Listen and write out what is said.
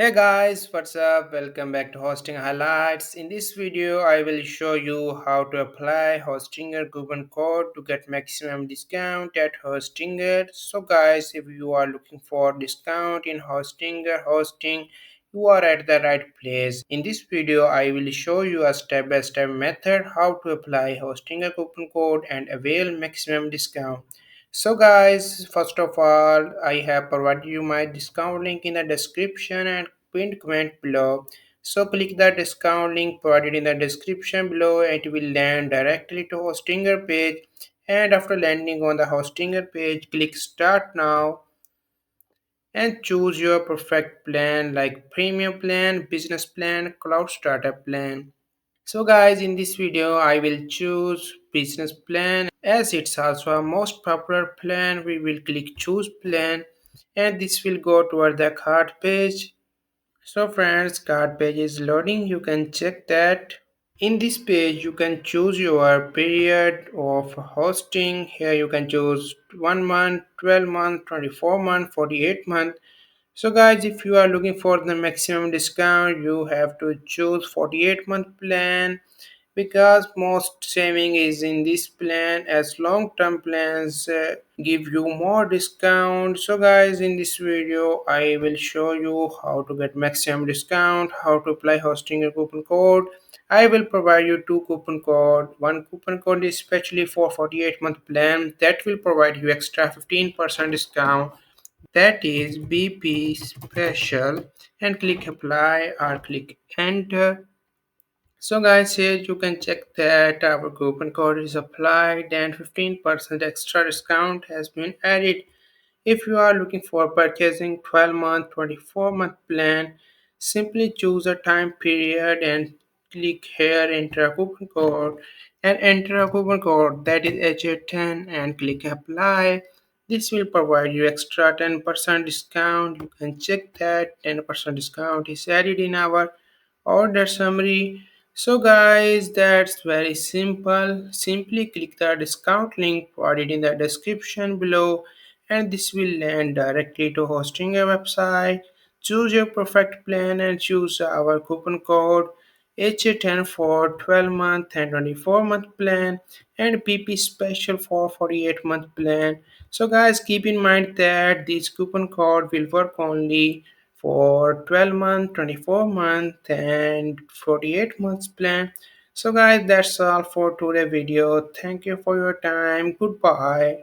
Hey guys, what's up? Welcome back to Hosting Highlights. In this video, I will show you how to apply Hostinger coupon code to get maximum discount at Hostinger. So guys, if you are looking for discount in Hostinger hosting, you are at the right place. In this video, I will show you a step-by-step method how to apply Hostinger coupon code and avail maximum discount. So guys, first of all, I have provided you my discount link in the description and pinned comment below. So click the discount link provided in the description below and it will land directly to Hostinger page. And after landing on the Hostinger page, click start now and choose your perfect plan like premium plan, business plan, cloud startup plan. So guys, in this video I will choose business plan as it's also a most popular plan. We will click choose plan and this will go toward the cart page. So friends, cart page is loading. You can check that. In this page you can choose your period of hosting. Here you can choose 1 month, 12 month, 24 month, 48 month. So guys, if you are looking for the maximum discount, you have to choose 48-month plan because most saving is in this plan as long-term plans give you more discount. So guys, in this video I will show you how to get maximum discount, how to apply hosting a coupon code. I will provide you two coupon code. One coupon code is especially for 48-month plan that will provide you extra 15% discount, that is BP special, and click apply or click enter. So guys, here you can check that our coupon code is applied and 15% extra discount has been added. If you are looking for purchasing 12-month, 24-month plan, simply choose a time period and click here enter a coupon code and enter a coupon code, that is HA10, and click apply. This will provide you extra 10% discount. You can check that 10% discount is added in our order summary. So guys, that's very simple. Simply click the discount link provided in the description below and this will land directly to hosting a website. Choose your perfect plan and choose our coupon code HA10 for 12-month and 24-month plan and PP special for 48-month plan. So guys, keep in mind that this coupon code will work only for 12 month, 24 month and 48 months plan. So guys, that's all for today video. Thank you for your time. Goodbye.